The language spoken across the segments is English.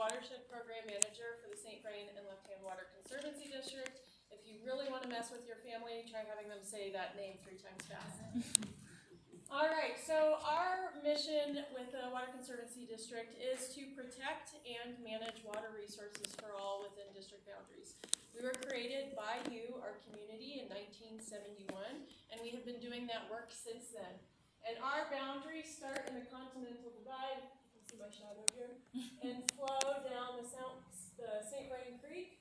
Watershed Program Manager for the St. Vrain and Left Hand Water Conservancy District. If you really want to mess with your family, try having them say that name 3 times fast. All right, so our mission with the Water Conservancy District is to protect and manage water resources for all within district boundaries. We were created by you, our community, in 1971, and we have been doing that work since then. And our boundaries start in the Continental Divide, you can see my shadow here, and flow down the St. Vrain Creek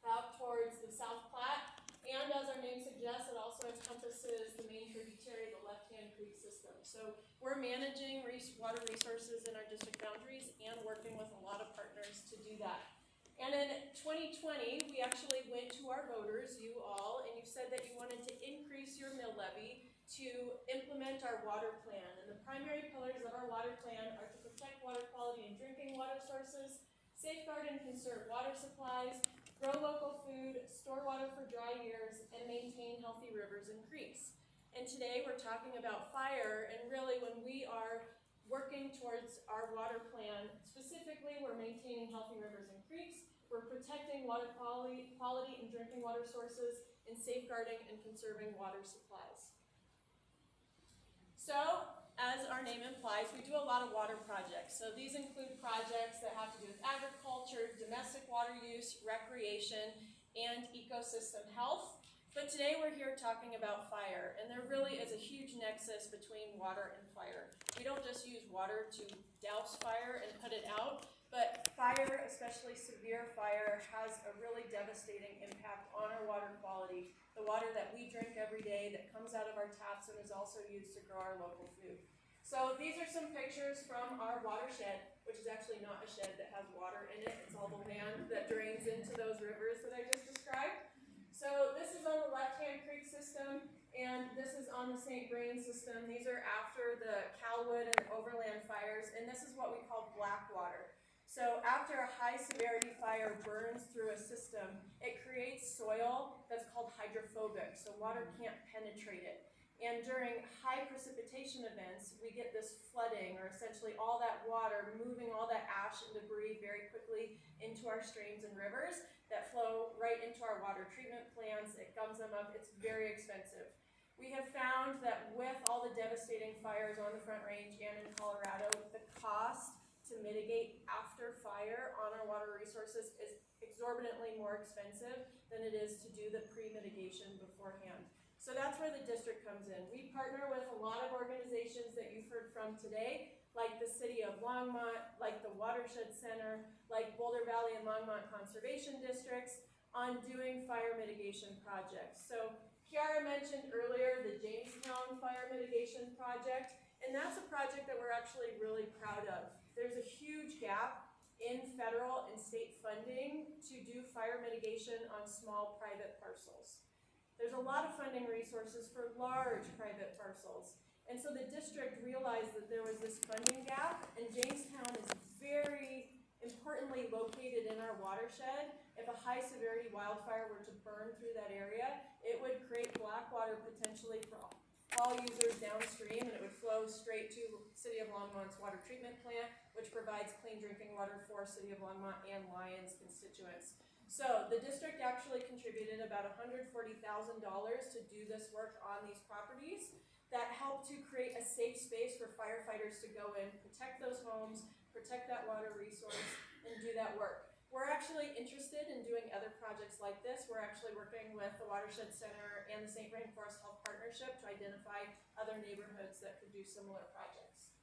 out towards the South Platte. And as our name suggests, it also encompasses the main tributary, the Left Hand Creek system. So we're managing water resources in our district boundaries and working with a lot of partners to do that. And in 2020, we actually went to our voters, you all, and you said that you wanted to increase your mill levy to implement our water plan. And the primary pillars of our water plan are to protect water quality and drinking water sources, safeguard and conserve water supplies, grow local food, store water for dry years, and maintain healthy rivers and creeks. And today we're talking about fire, and really when we are working towards our water plan, specifically we're maintaining healthy rivers and creeks, we're protecting water quality and drinking water sources, and safeguarding and conserving water supplies. So, as our name implies, we do a lot of water projects. So these include projects that have to do with agriculture, domestic water use, recreation, and ecosystem health. But today we're here talking about fire, and there really is a huge nexus between water and fire. We don't just use water to douse fire and put it out, but fire, especially severe fire, has a really devastating impact on our water quality. The water that we drink every day that comes out of our taps and is also used to grow our local food. So these are some pictures from our watershed, which is actually not a shed that has water in it. It's all the land that drains into those rivers that I just described. So this is on the Left Hand Creek system, and this is on the St. Vrain system. These are after the Calwood and Overland fires, and this is what we call black water. So after a high severity fire burns through a system, it creates soil that's called hydrophobic, so water can't penetrate it. And during high precipitation events, we get this flooding, or essentially all that water moving all that ash and debris very quickly into our streams and rivers that flow right into our water treatment plants. It gums them up. It's very expensive. We have found that with all the devastating fires on the Front Range and in Colorado, the cost to mitigate after fire on our water resources is exorbitantly more expensive than it is to do the pre-mitigation beforehand. So that's where the district comes in. We partner with a lot of organizations that you've heard from today, like the City of Longmont, like the Watershed Center, like Boulder Valley and Longmont Conservation Districts, on doing fire mitigation projects. So Kiara mentioned earlier the Jamestown Fire Mitigation Project, and that's a project that we're actually really proud of. There's a huge gap in federal and state funding to do fire mitigation on small private parcels. There's a lot of funding resources for large private parcels. And so the district realized that there was this funding gap, and Jamestown is very importantly located in our watershed. If a high severity wildfire were to burn through that area, it would create black water potentially for all users downstream, and it would flow straight to City of Longmont's water treatment plant, which provides clean drinking water for City of Longmont and Lyons constituents. So the district actually contributed about $140,000 to do this work on these properties that helped to create a safe space for firefighters to go in, protect those homes, protect that water resource, and do that work. We're actually interested in doing other projects like this. We're actually working with the Watershed Center and the St. Vrain Forest Health Partnership to identify other neighborhoods that could do similar projects.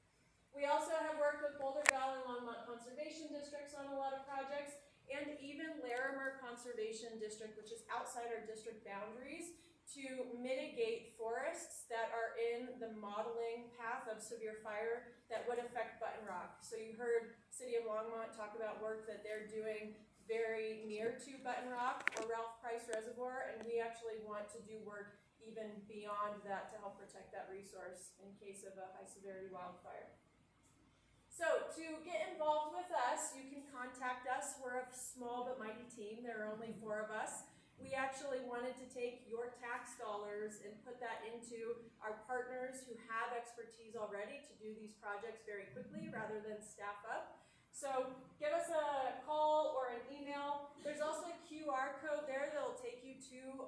We also have worked with Boulder Valley and Longmont Conservation Districts on a lot of projects, and even Larimer Conservation District, which is outside our district boundaries, to mitigate forests that are in the modeling path of severe fire that would affect Button Rock. So you heard City of Longmont talk about work that they're doing very near to Button Rock or Ralph Price Reservoir, and we actually want to do work even beyond that to help protect that resource in case of a high severity wildfire. So to get involved with us, you can contact us. We're a small but mighty team. There are only 4 of us. We actually wanted to take your tax dollars and put that into our partners who have expertise already to do these projects very quickly rather than staff up. So give us a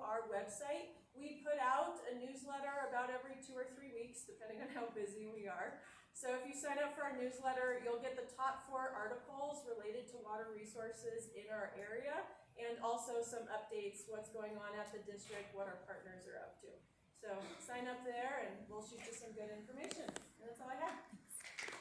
our website. We put out a newsletter about every 2 or 3 weeks, depending on how busy we are. So if you sign up for our newsletter, you'll get the top 4 articles related to water resources in our area, and also some updates, what's going on at the district, what our partners are up to. So sign up there and we'll shoot you some good information. And that's all I have.